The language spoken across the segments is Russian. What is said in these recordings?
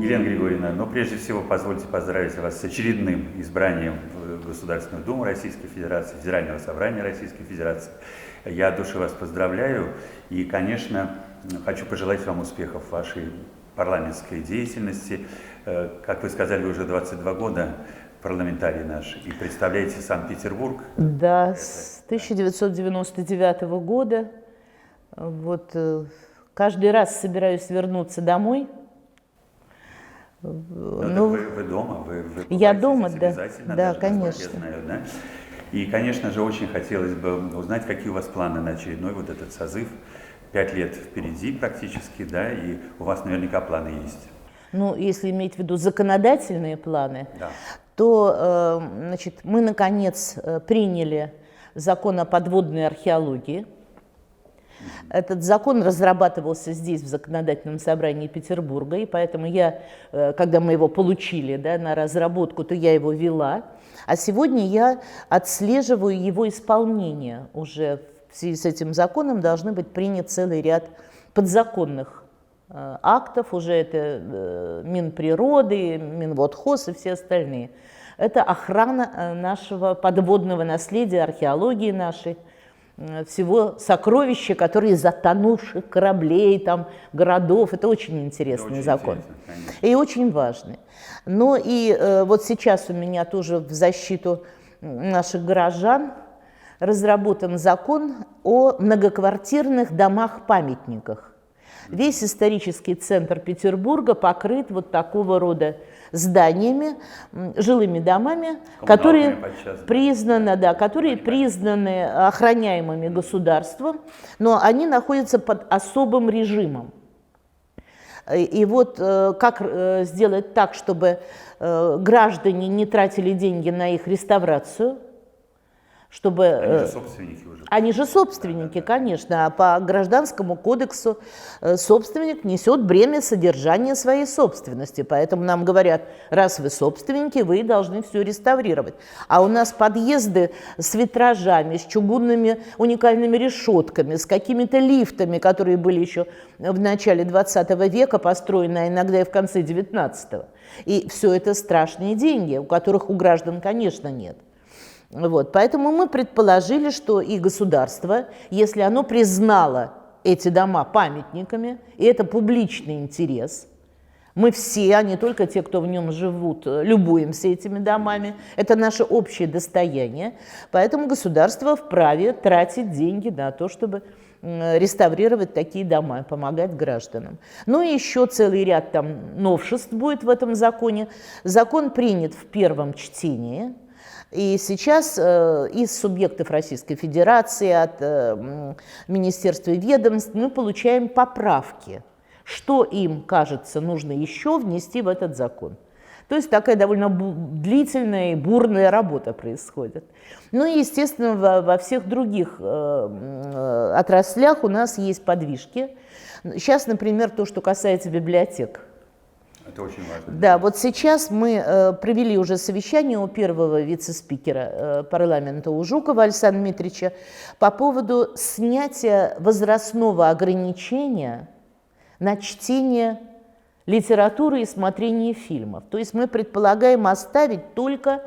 Елена Григорьевна, ну, прежде всего, позвольте поздравить вас с очередным избранием в Государственную Думу Российской Федерации, Федерального собрания Российской Федерации. Я от души вас поздравляю и, конечно, хочу пожелать вам успехов в вашей парламентской деятельности. Как вы сказали, вы уже 22 года парламентарий наш и представляете Санкт-Петербург. Да, с 1999 года. Вот, каждый раз собираюсь вернуться домой. Ну, вы дома? Я дома, да. Обязательно, да, даже, конечно. Я знаю, да? И, конечно же, очень хотелось бы узнать, какие у вас планы на очередной вот этот созыв. 5 лет впереди практически, да, и у вас наверняка планы есть. Ну, если иметь в виду законодательные планы, да. то, значит, мы, наконец, приняли закон о подводной археологии. Этот закон разрабатывался здесь, в Законодательном собрании Петербурга, и поэтому я, когда мы его получили, да, на разработку, то я его вела. А сегодня я отслеживаю его исполнение. Уже в связи с этим законом должны быть принят целый ряд подзаконных актов, уже это Минприроды, Минводхоз и все остальные. Это охрана нашего подводного наследия, археологии нашей, всего сокровища, которые из затонувших кораблей, там, городов. Это очень интересный закон. И очень важный. Но и вот сейчас у меня тоже в защиту наших горожан разработан закон о многоквартирных домах-памятниках. Весь исторический центр Петербурга покрыт вот такого рода зданиями, жилыми домами, которые признаны, да, которые признаны охраняемыми государством, но они находятся под особым режимом. И вот как сделать так, чтобы граждане не тратили деньги на их реставрацию, чтобы... Они же собственники уже. Они же собственники, конечно, а по Гражданскому кодексу собственник несет бремя содержания своей собственности. Поэтому нам говорят, раз вы собственники, вы должны все реставрировать. А у нас подъезды с витражами, с чугунными уникальными решетками, с какими-то лифтами, которые были еще в начале 20 века построены, а иногда и в конце 19-го. И все это страшные деньги, у которых у граждан, конечно, нет. Вот, поэтому мы предположили, что и государство, если оно признало эти дома памятниками, и это публичный интерес, мы все, а не только те, кто в нем живут, любуемся этими домами, это наше общее достояние, поэтому государство вправе тратить деньги на то, чтобы реставрировать такие дома, помогать гражданам. Ну и еще целый ряд там новшеств будет в этом законе. Закон принят в первом чтении. И сейчас из субъектов Российской Федерации, от министерства и ведомств мы получаем поправки, что им кажется нужно еще внести в этот закон. То есть такая довольно длительная и бурная работа происходит. Ну и, естественно, во всех других отраслях у нас есть подвижки. Сейчас, например, то, что касается библиотек. Это очень важно. Да, вот сейчас мы провели уже совещание у первого вице-спикера парламента у Жукова Александра Дмитриевича по поводу снятия возрастного ограничения на чтение литературы и смотрение фильмов. То есть мы предполагаем оставить только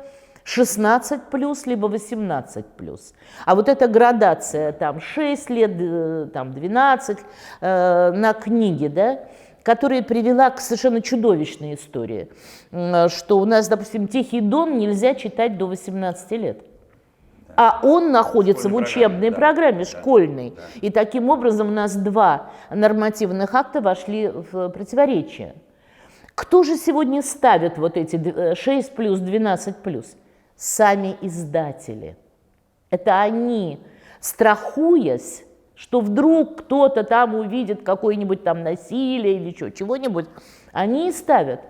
16+, либо 18+. А вот эта градация, там 6 лет, там 12 на книги, да, которая привела к совершенно чудовищной истории, что у нас, допустим, «Тихий дон» нельзя читать до 18 лет. А он находится в учебной программе, школьной. Да. И таким образом у нас 2 нормативных акта вошли в противоречие. Кто же сегодня ставит вот эти 6+, 12+? Сами издатели. Это они, страхуясь, что вдруг кто-то там увидит какое-нибудь там насилие или чего-нибудь, они и ставят.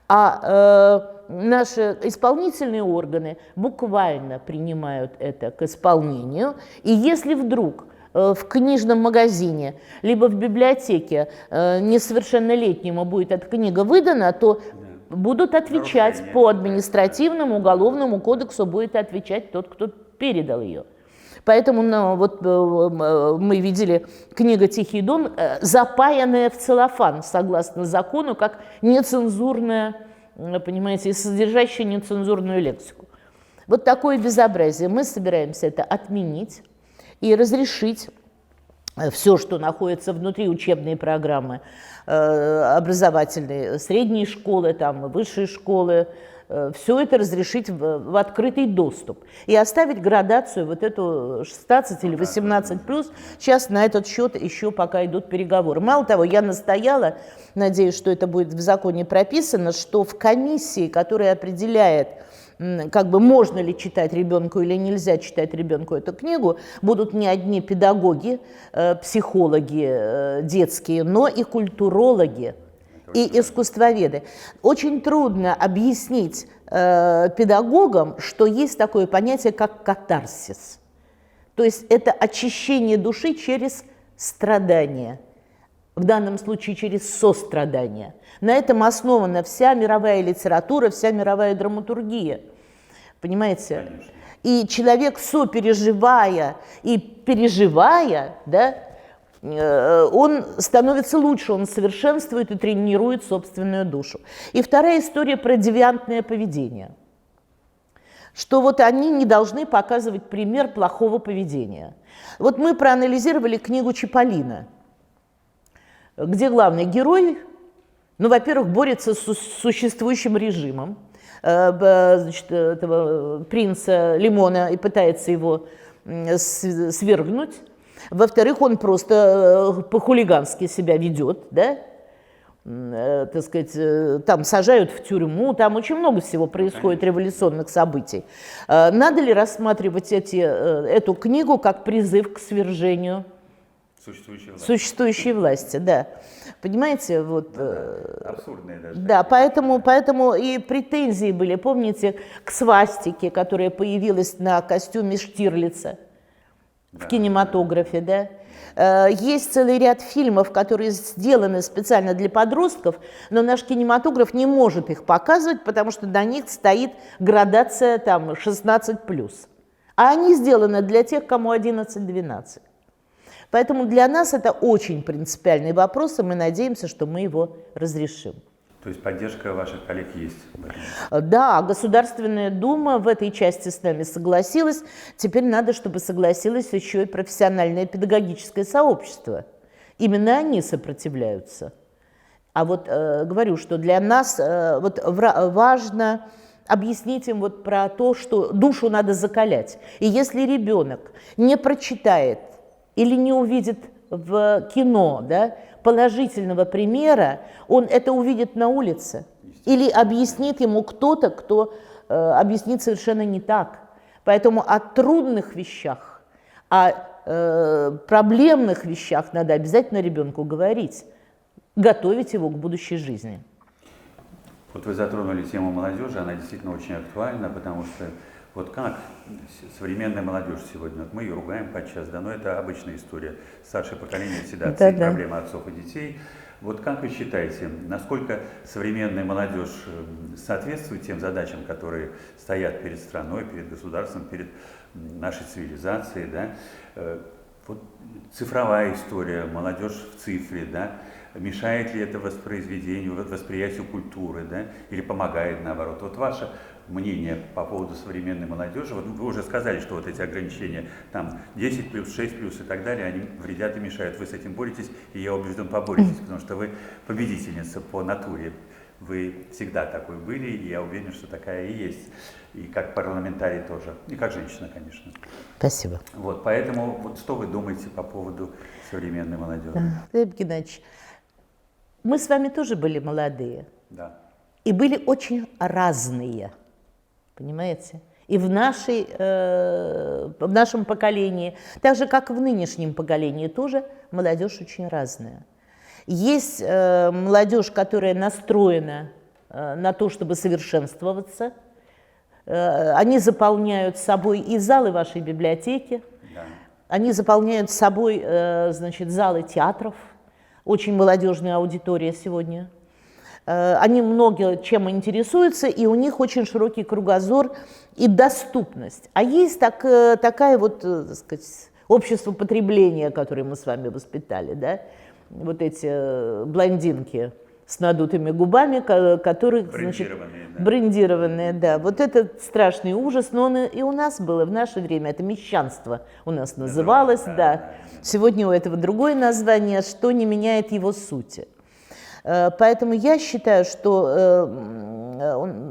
А наши исполнительные органы буквально принимают это к исполнению. И если вдруг в книжном магазине, либо в библиотеке несовершеннолетнему будет эта книга выдана, то будут отвечать по административному, уголовному кодексу, будет отвечать тот, кто передал ее. Поэтому вот мы видели книга «Тихий дон», запаянная в целлофан, согласно закону, как нецензурная, понимаете, содержащая нецензурную лексику. Вот такое безобразие. Мы собираемся это отменить и разрешить все, что находится внутри учебной программы, образовательной, средней школы, там, высшей школы, все это разрешить в открытый доступ и оставить градацию вот эту 16 или 18+. Сейчас на этот счет еще пока идут переговоры. Мало того, я настояла, надеюсь, что это будет в законе прописано, что в комиссии, которая определяет, как бы можно ли читать ребенку или нельзя читать ребенку эту книгу, будут не одни педагоги, психологи детские, но и культурологи, и искусствоведы. Очень трудно объяснить педагогам, что есть такое понятие, как катарсис. То есть это очищение души через страдания, в данном случае через сострадание. На этом основана вся мировая литература, вся мировая драматургия. Понимаете? Конечно. И человек, сопереживая и переживая, да, он становится лучше, он совершенствует и тренирует собственную душу. И вторая история про девиантное поведение. Что вот они не должны показывать пример плохого поведения. Вот мы проанализировали книгу Чиполлино, где главный герой, ну, во-первых, борется с существующим режимом, значит, этого принца Лимона и пытается его свергнуть. Во-вторых, он просто по-хулигански себя ведет, да? Так сказать, там сажают в тюрьму, там очень много всего происходит, революционных событий. Надо ли рассматривать эту книгу как призыв к свержению существующей власти, да. Понимаете, вот. Абсурдные даже. Да, поэтому и претензии были, помните, к свастике, которая появилась на костюме Штирлица в кинематографе, да. Есть целый ряд фильмов, которые сделаны специально для подростков, но наш кинематограф не может их показывать, потому что на них стоит градация там 16+. А они сделаны для тех, кому 11-12. Поэтому для нас это очень принципиальный вопрос, и мы надеемся, что мы его разрешим. То есть поддержка ваших коллег есть? Да, Государственная Дума в этой части с нами согласилась. Теперь надо, чтобы согласилось еще и профессиональное педагогическое сообщество. Именно они сопротивляются. А вот говорю, что для нас вот важно объяснить им вот про то, что душу надо закалять. И если ребенок не прочитает или не увидит в кино, да, положительного примера, он это увидит на улице. Или объяснит ему кто-то, кто объяснит совершенно не так. Поэтому о трудных вещах, о проблемных вещах надо обязательно ребенку говорить, готовить его к будущей жизни. Вот вы затронули тему молодежи, она действительно очень актуальна, потому что вот как современная молодежь сегодня, вот мы ее ругаем подчас, да, но это обычная история. Старшее поколение всегда проблемы отцов и детей. Вот как вы считаете, насколько современная молодежь соответствует тем задачам, которые стоят перед страной, перед государством, перед нашей цивилизацией, да? Вот цифровая история, молодежь в цифре, да? Мешает ли это воспроизведению, восприятию культуры, да? Или помогает наоборот? Вот ваше мнение по поводу современной молодежи. Вот вы уже сказали, что вот эти ограничения, там 10+, 6+, и так далее, они вредят и мешают. Вы с этим боретесь, и я убежден, поборетесь, потому что вы победительница по натуре. Вы всегда такой были, и я уверен, что такая и есть. И как парламентарий тоже, и как женщина, конечно. Спасибо. Вот, поэтому вот что вы думаете по поводу современной молодежи? Глеб Геннадьевич, мы с вами тоже были молодые. Да. И были очень разные. Понимаете? И в нашем поколении, так же, как и в нынешнем поколении, тоже молодежь очень разная. Есть молодежь, которая настроена на то, чтобы совершенствоваться. Они заполняют собой и залы вашей библиотеки, да. Они заполняют собой, значит, залы театров. Очень молодежная аудитория сегодня. Они много чем интересуются, и у них очень широкий кругозор и доступность. А есть такая вот, так сказать, общество потребления, которое мы с вами воспитали, да? Вот эти блондинки с надутыми губами, которых, значит, брендированные, да. Вот это страшный ужас, но он и у нас было в наше время, это мещанство у нас называлось, да. Сегодня у этого другое название, что не меняет его сути. Поэтому я считаю, что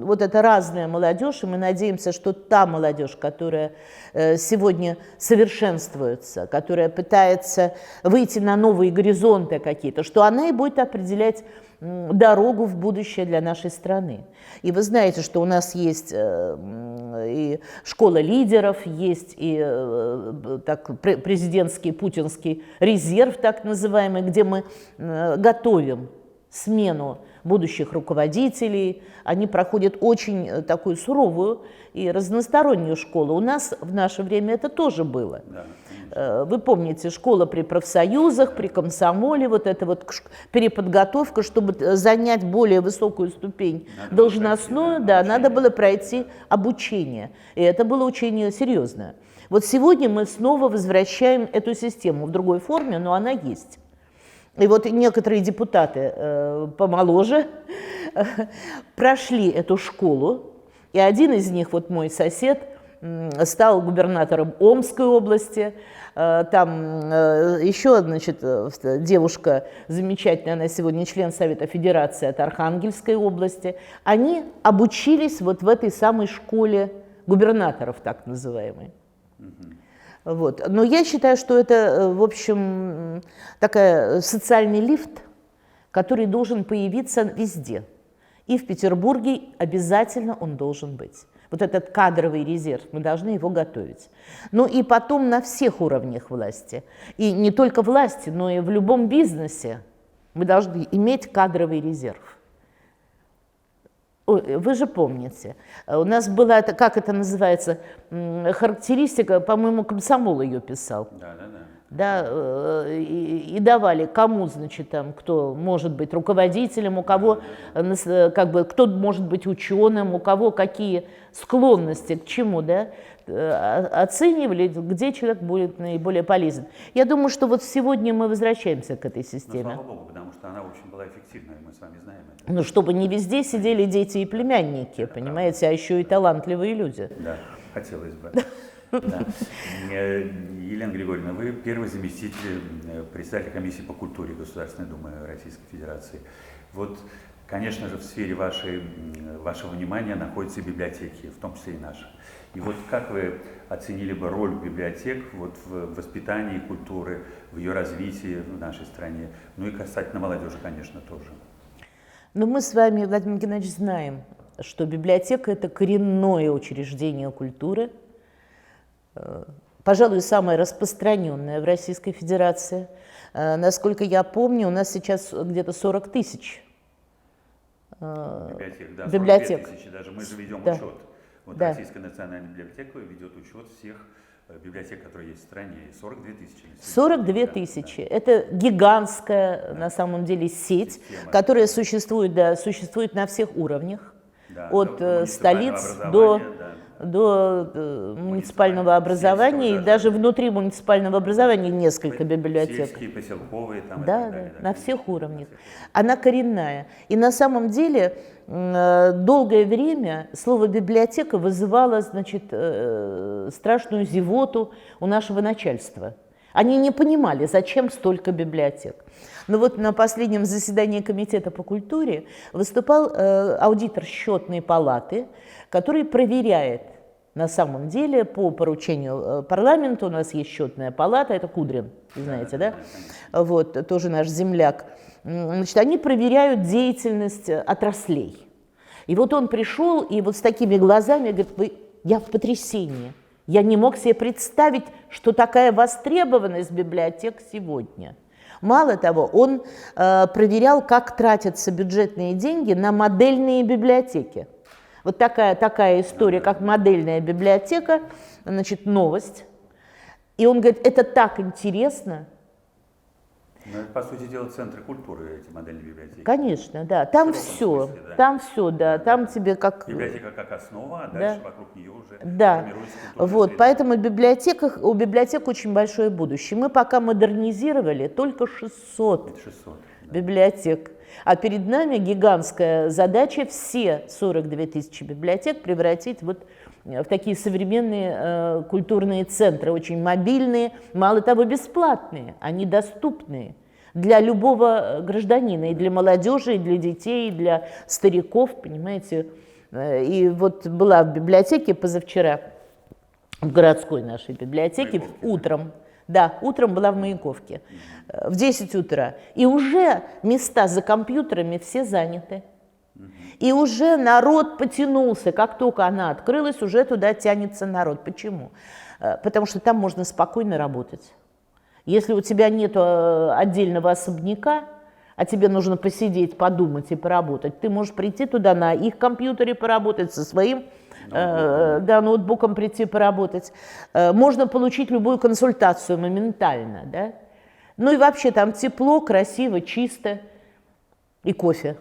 вот эта разная молодежь, и мы надеемся, что та молодежь, которая сегодня совершенствуется, которая пытается выйти на новые горизонты какие-то, что она и будет определять дорогу в будущее для нашей страны. И вы знаете, что у нас есть и школа лидеров, есть и президентский путинский резерв, так называемый, где мы готовим смену будущих руководителей. Они проходят очень такую суровую и разностороннюю школу. У нас в наше время это тоже было. Да, вы помните, школа при профсоюзах, при комсомоле, вот эта вот переподготовка, чтобы занять более высокую ступень должностную, надо было пройти обучение. И это было учение серьезное. Вот сегодня мы снова возвращаем эту систему в другой форме, но она есть. И вот некоторые депутаты помоложе прошли эту школу, и один из них, вот мой сосед, стал губернатором Омской области, там еще, значит, девушка замечательная, она сегодня член Совета Федерации от Архангельской области, они обучились вот в этой самой школе губернаторов, так называемой. Вот. Но я считаю, что это, в общем, такой социальный лифт, который должен появиться везде. И в Петербурге обязательно он должен быть. Вот этот кадровый резерв, мы должны его готовить. Ну и потом на всех уровнях власти. И не только власти, но и в любом бизнесе мы должны иметь кадровый резерв. Вы же помните, у нас была, как это называется, характеристика, по-моему, комсомол ее писал. Да, и давали, кому, значит, там, кто может быть руководителем, у кого, как бы, кто может быть ученым, у кого какие склонности к чему, да, оценивали, где человек будет наиболее полезен. Я думаю, что вот сегодня мы возвращаемся к этой системе. Ну, слава богу, потому что она очень была эффективной, мы с вами знаем это. Ну, чтобы не везде сидели дети и племянники, это понимаете, правда. А еще и талантливые люди. Да, хотелось бы. Да. Елена Григорьевна, вы первый заместитель председателя комиссии по культуре Государственной Думы Российской Федерации. Вот, конечно же, в сфере вашего внимания находятся библиотеки, в том числе и наши. И вот как вы оценили бы роль библиотек вот, в воспитании культуры, в ее развитии в нашей стране, ну и касательно молодежи, конечно, тоже? Но мы с вами, Владимир Геннадьевич, знаем, что библиотека – это коренное учреждение культуры, пожалуй, самое распространенное в Российской Федерации. Насколько я помню, у нас сейчас где-то 40 тысяч библиотек. Да, библиотек. 45 тысяч даже. Мы же ведем да. учет. Вот да. Российская национальная библиотека ведет учет всех библиотек, которые есть в стране. 42 тысячи. 42 тысячи. Да. Это гигантская, на самом деле, сеть, которая существует на всех уровнях. Да, от столиц до муниципального образования, и даже внутри муниципального образования несколько библиотек. Сельские, поселковые, там да, на всех уровнях. Она коренная. И на самом деле долгое время слово библиотека вызывало, значит, страшную зевоту у нашего начальства. Они не понимали, зачем столько библиотек. Но вот на последнем заседании Комитета по культуре выступал аудитор счетной палаты, который проверяет на самом деле по поручению парламента, у нас есть счетная палата, это Кудрин, знаете, да? Вот, тоже наш земляк. Значит, они проверяют деятельность отраслей. И вот он пришел и вот с такими глазами говорит, я в потрясении. Я не мог себе представить, что такая востребованность библиотек сегодня. Мало того, он проверял, как тратятся бюджетные деньги на модельные библиотеки. Вот такая история, как модельная библиотека, значит, новость. И он говорит, это так интересно. Ну, это, по сути дела, центры культуры, эти модельные библиотеки. Конечно, да. Там В широком все, смысле, да. там все, да. Там тебе как... Библиотека как основа, а Да. дальше вокруг нее уже Да, формируется культурная вот, среда. поэтому у библиотек очень большое будущее. Мы пока модернизировали только 600 Это 600. Да. библиотек, а перед нами гигантская задача все 42 тысячи библиотек превратить вот в такие современные культурные центры, очень мобильные, мало того, бесплатные, они доступные для любого гражданина, и для молодежи, и для детей, и для стариков, понимаете. И вот была в библиотеке позавчера, в городской нашей библиотеке, утром. Да, утром была в Маяковке, в 10 утра. И уже места за компьютерами все заняты. И уже народ потянулся, как только она открылась, уже туда тянется народ. Почему? Потому что там можно спокойно работать. Если у тебя нет отдельного особняка, а тебе нужно посидеть, подумать и поработать, ты можешь прийти туда на их компьютере поработать, со своим ноутбуком прийти поработать. Можно получить любую консультацию моментально. Да? Ну и вообще там тепло, красиво, чисто и кофе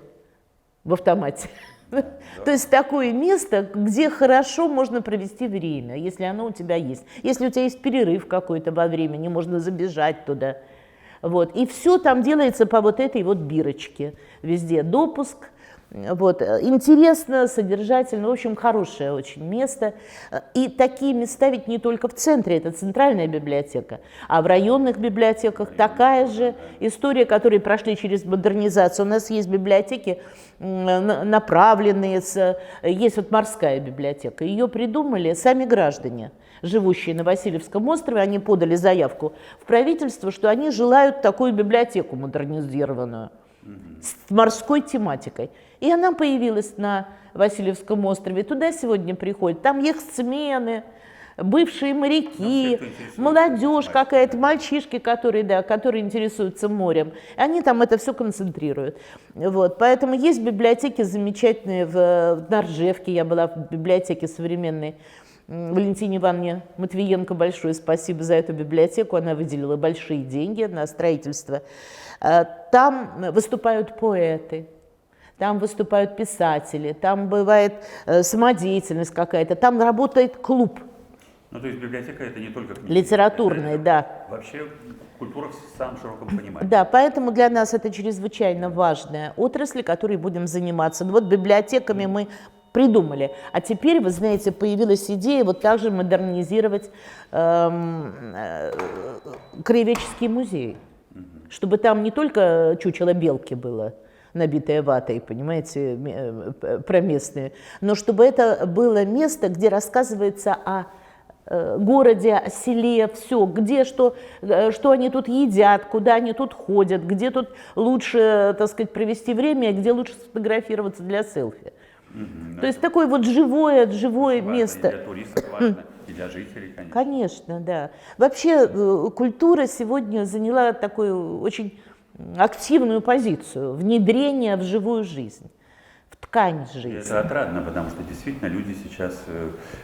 в автомате. То есть такое место, где хорошо можно провести время, если оно у тебя есть. Если у тебя есть перерыв какой-то во времени, можно забежать туда. Вот. И все там делается по вот этой вот бирочке. Везде допуск. Вот. Интересно, содержательно, в общем, хорошее очень место. И такие места ведь не только в центре, это центральная библиотека, а в районных библиотеках такая же история, которые прошли через модернизацию. У нас есть библиотеки направленные, есть вот морская библиотека, ее придумали сами граждане, живущие на Васильевском острове, они подали заявку в правительство, что они желают такую библиотеку модернизированную с морской тематикой. И она появилась на Васильевском острове. Туда сегодня приходят, там яхтсмены, бывшие моряки, молодежь какая-то, мальчишки, которые интересуются морем. Они там это все концентрируют. Вот. Поэтому есть библиотеки замечательные в Норжевке. Я была в библиотеке современной. Валентине Ивановне Матвиенко большое спасибо за эту библиотеку. Она выделила большие деньги на строительство. Там выступают поэты, там выступают писатели, там бывает самодеятельность какая-то, там работает клуб. Ну, то есть библиотека это не только книги. Литературная, да. Вообще культура в самом широком понимании. Да, поэтому для нас это чрезвычайно важная отрасль, которой будем заниматься. Ну, вот библиотеками мы придумали. А теперь, вы знаете, появилась идея вот также модернизировать краеведческий музей, чтобы там не только чучело белки было, набитое ватой, понимаете, проместные, но чтобы это было место, где рассказывается о городе, о селе, все, где что они тут едят, куда они тут ходят, где тут лучше, так сказать, провести время, где лучше сфотографироваться для селфи. То есть такое вот живое место. И для туристов важно, и для жителей, конечно. Конечно, да. Вообще культура сегодня заняла такую очень активную позицию внедрения в живую жизнь, в ткань жизни. Это отрадно, потому что действительно люди сейчас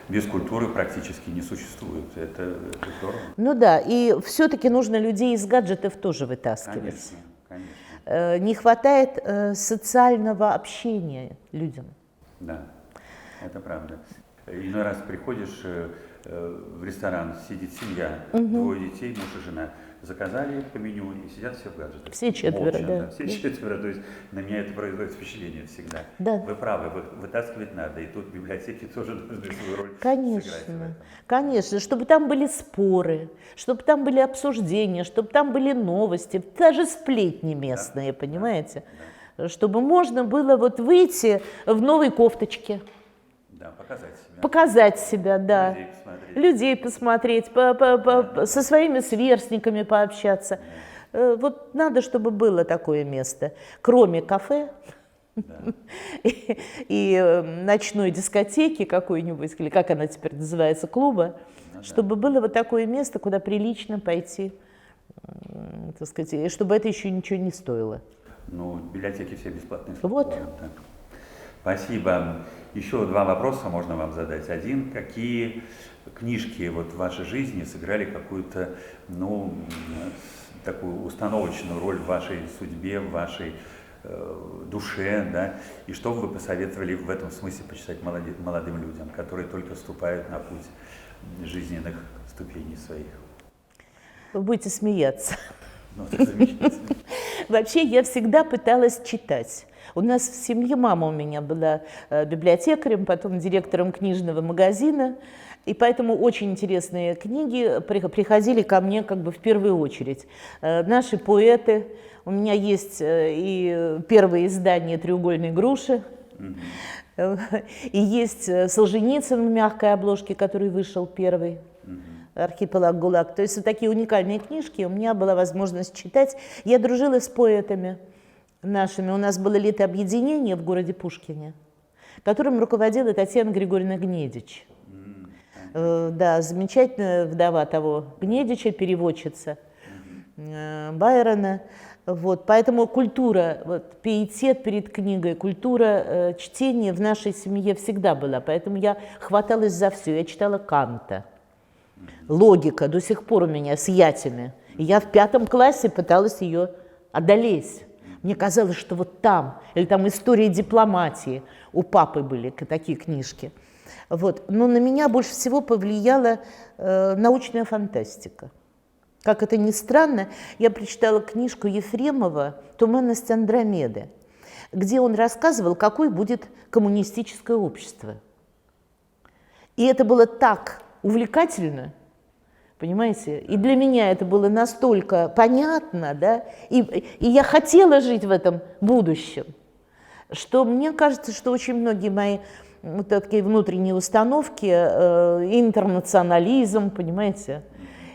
без культуры практически не существуют. Это здорово. Ну да, и все-таки нужно людей из гаджетов тоже вытаскивать. Конечно, конечно. Не хватает социального общения людям. Да, это правда. Иной раз приходишь в ресторан, сидит семья, двое детей, муж и жена. Заказали по меню и сидят все в гаджетах. Все четверо, молча, да. Все четверо, то есть на меня это производит впечатление всегда. Да. Вы правы, вытаскивать надо, и тут библиотеки тоже должны свою роль сыграть в Конечно, этом. конечно, чтобы там были споры, чтобы там были обсуждения, чтобы там были новости, даже сплетни местные, понимаете? Да. Чтобы можно было вот выйти в новой кофточке. Да, показать себя. Показать себя, да. Людей посмотреть. Со своими сверстниками пообщаться. Вот надо, чтобы было такое место. Кроме кафе и ночной дискотеки какой-нибудь, или как она теперь называется, клуба, чтобы было вот такое место, куда прилично пойти, так сказать, и чтобы это еще ничего не стоило. Ну, библиотеки все бесплатные. Вот. Да. Спасибо. Еще два вопроса можно вам задать. Один, какие книжки вот в вашей жизни сыграли какую-то, ну, такую установочную роль в вашей судьбе, в вашей душе, да, и что бы вы посоветовали в этом смысле почитать молодым людям, которые только вступают на путь жизненных ступеней своих? Вы будете смеяться. Ну, это замечательно. Вообще я всегда пыталась читать. У нас в семье мама у меня была библиотекарем, потом директором книжного магазина, и поэтому очень интересные книги приходили ко мне как бы в первую очередь. Наши поэты, у меня есть и первое издание «Треугольной груши», и есть Солженицын в мягкой обложке, который вышел первый. «Архипелаг ГУЛАГ». То есть вот такие уникальные книжки у меня была возможность читать. Я дружила с поэтами нашими. У нас было летообъединение в городе Пушкине, которым руководила Татьяна Григорьевна Гнедич. Да, замечательная вдова того Гнедича, переводчица Байрона. Вот, поэтому культура, вот, пиетет перед книгой, культура чтения в нашей семье всегда была. Поэтому я хваталась за все. Я читала Канта. Логика до сих пор у меня с ятями. И я в 5 классе пыталась ее одолеть. Мне казалось, что вот там, или там «История дипломатии», у папы были такие книжки. Вот. Но на меня больше всего повлияла научная фантастика. Как это ни странно, я прочитала книжку Ефремова «Туманность Андромеды», где он рассказывал, какое будет коммунистическое общество. И это было так увлекательно, понимаете? И для меня это было настолько понятно, да, и я хотела жить в этом будущем, что мне кажется, что очень многие мои вот такие внутренние установки, интернационализм, понимаете,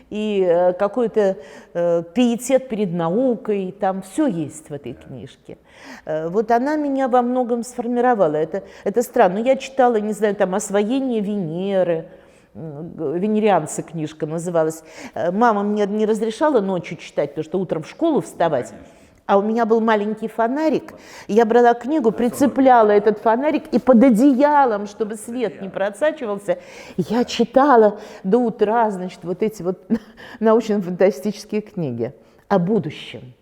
и какой-то пиетет перед наукой, там все есть в этой книжке. Вот она меня во многом сформировала. Это странно. Я читала, не знаю, там «Освоение Венеры», «Венерианцы» книжка называлась. Мама мне не разрешала ночью читать, потому что утром в школу вставать. А у меня был маленький фонарик, и я брала книгу, прицепляла этот фонарик и под одеялом, чтобы свет не просачивался, я читала до утра, значит, вот эти вот научно-фантастические книги о будущем,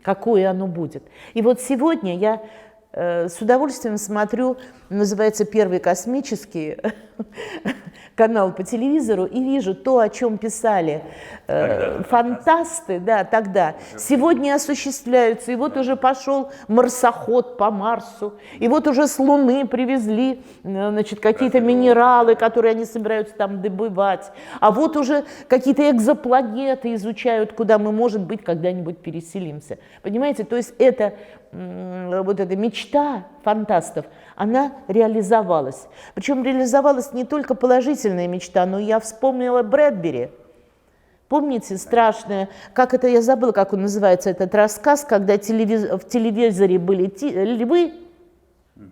какое оно будет. И вот сегодня я с удовольствием смотрю, называется «Первый космический», канал по телевизору, и вижу то, о чем писали фантасты, да, тогда. Сегодня осуществляются, и вот уже пошел марсоход по Марсу, и вот уже с Луны привезли, значит, какие-то минералы, которые они собираются там добывать, а вот уже какие-то экзопланеты изучают, куда мы, может быть, когда-нибудь переселимся. Понимаете, то есть это вот эта мечта фантастов, она реализовалась. Причем реализовалась не только положительная мечта, но я вспомнила Брэдбери. Помните, страшное, как это, я забыла, как он называется, этот рассказ, когда в телевизоре были львы,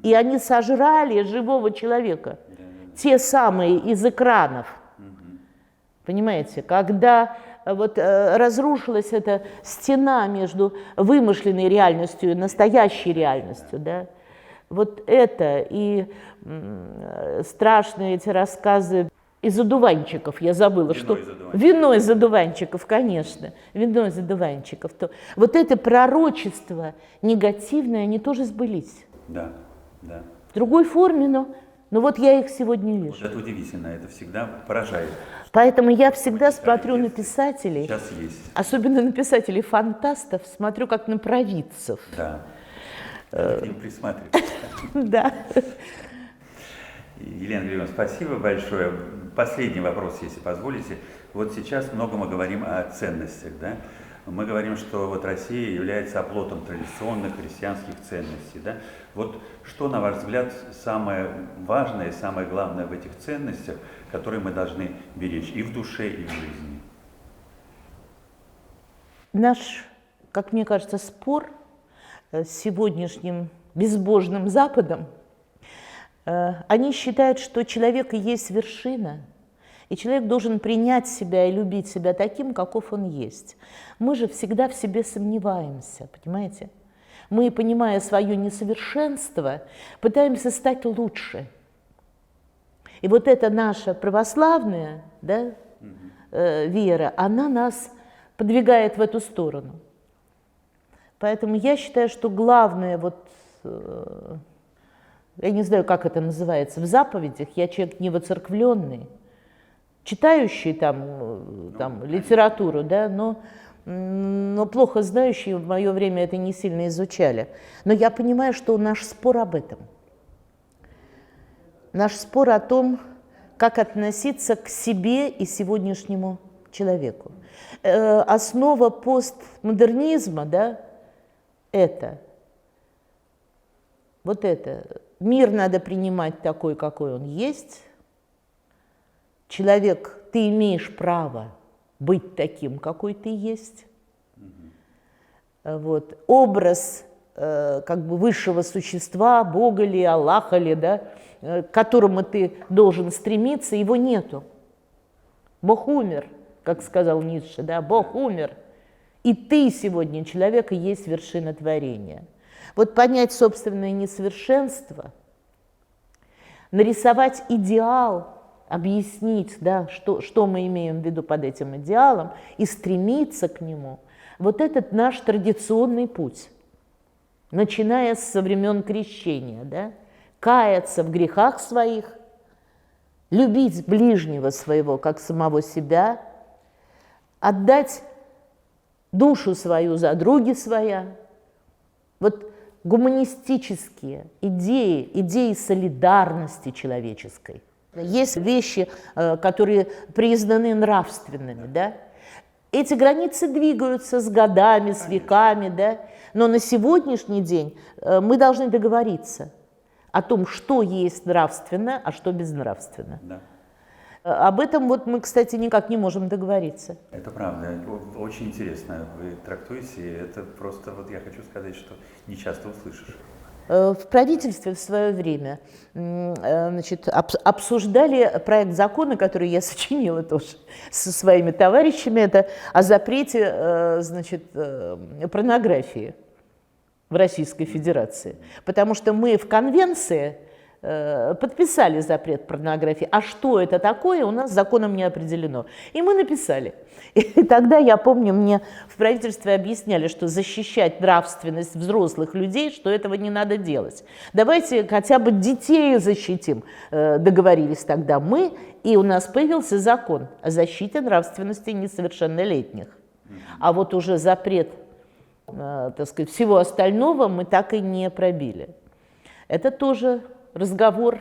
и они сожрали живого человека. Те самые из экранов. Понимаете, когда вот разрушилась эта стена между вымышленной реальностью и настоящей реальностью, да, вот это и страшные эти рассказы из одуванчиков, я забыла, что... Вино из одуванчиков, конечно, вино из одуванчиков. То... Вот это пророчество негативное, они тоже сбылись. Да, да. В другой форме, но вот я их сегодня вижу. Вот это удивительно, это всегда поражает. Поэтому я всегда смотрю на писателей, Сейчас есть. особенно на писателей-фантастов, смотрю как на провидцев. Да. К ним присматриваться. Да. Елена Григорьевна, спасибо большое. Последний вопрос, если позволите. Вот сейчас много мы говорим о ценностях, да? Мы говорим, что вот Россия является оплотом традиционных христианских ценностей, да? Вот что, на ваш взгляд, самое важное, самое главное в этих ценностях, которые мы должны беречь и в душе, и в жизни? Наш, как мне кажется, спор с сегодняшним безбожным Западом, они считают, что человек и есть вершина, и человек должен принять себя и любить себя таким, каков он есть. Мы же всегда в себе сомневаемся, понимаете? Мы, понимая свое несовершенство, пытаемся стать лучше. И вот эта наша православная, да, вера, она нас подвигает в эту сторону. Поэтому я считаю, что главное, вот, я не знаю, как это называется, в заповедях, я человек не воцерквленный, читающий там литературу, да, но плохо знающие, в мое время это не сильно изучали. Но я понимаю, что наш спор об этом. Наш спор о том, как относиться к себе и сегодняшнему человеку. Основа постмодернизма, да, это. Вот это. Мир надо принимать такой, какой он есть. Человек, ты имеешь право быть таким, какой ты есть. Вот. Образ как бы высшего существа, Бога ли, Аллаха ли, да, к которому ты должен стремиться, его нету. Бог умер, как сказал Ницше, да, Бог умер. И ты сегодня, человек, и есть вершина творения. Вот понять собственное несовершенство, нарисовать идеал, объяснить, да, что мы имеем в виду под этим идеалом, и стремиться к нему. Вот этот наш традиционный путь, начиная со времен крещения, да, каяться в грехах своих, любить ближнего своего, как самого себя, отдать душу свою за други своя. Вот гуманистические идеи солидарности человеческой. Есть вещи, которые признаны нравственными, да? Эти границы двигаются с годами, с веками, да? Но на сегодняшний день мы должны договориться о том, что есть нравственно, а что безнравственно. Да. Об этом вот мы, кстати, никак не можем договориться. Это правда. Очень интересно вы трактуете. Это просто, вот я хочу сказать, что не часто услышишь. В правительстве в свое время, значит, обсуждали проект закона, который я сочинила тоже со своими товарищами, это о запрете, значит, порнографии в Российской Федерации. Потому что мы в конвенции подписали запрет порнографии, а что это такое, у нас законом не определено. И мы написали. И тогда, я помню, мне в правительстве объясняли, что защищать нравственность взрослых людей, что этого не надо делать. Давайте хотя бы детей защитим, договорились тогда мы, и у нас появился закон о защите нравственности несовершеннолетних. А вот уже запрет, так сказать, всего остального мы так и не пробили. Это тоже разговор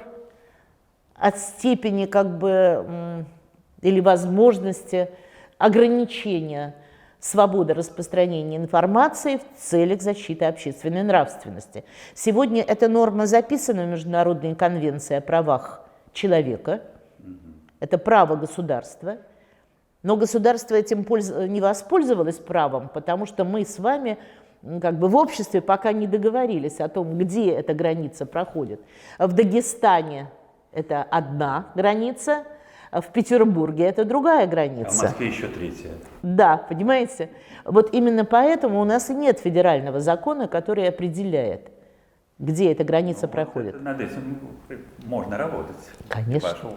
о степени как бы или возможности ограничения свободы распространения информации в целях защиты общественной нравственности. Сегодня эта норма записана в Международной конвенции о правах человека. Это право государства. Но государство этим не воспользовалось правом, потому что мы с вами как бы в обществе пока не договорились о том, где эта граница проходит. В Дагестане это одна граница, а в Петербурге это другая граница. А в Москве еще третья. Да, понимаете? Вот именно поэтому у нас и нет федерального закона, который определяет, где эта граница проходит. Над этим можно работать. Конечно. Вашу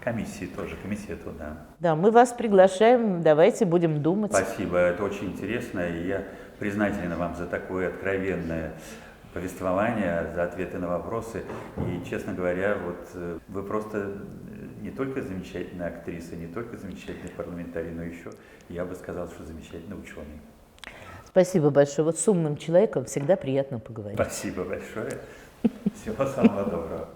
комиссии тоже, комитету, да. Да, мы вас приглашаем, давайте будем думать. Спасибо, это очень интересно, и я признателен вам за такое откровенное повествование, за ответы на вопросы. И, честно говоря, вот вы просто не только замечательная актриса, не только замечательный парламентарий, но еще, я бы сказал, что замечательный ученый. Спасибо большое. Вот с умным человеком всегда приятно поговорить. Спасибо большое. Всего самого доброго.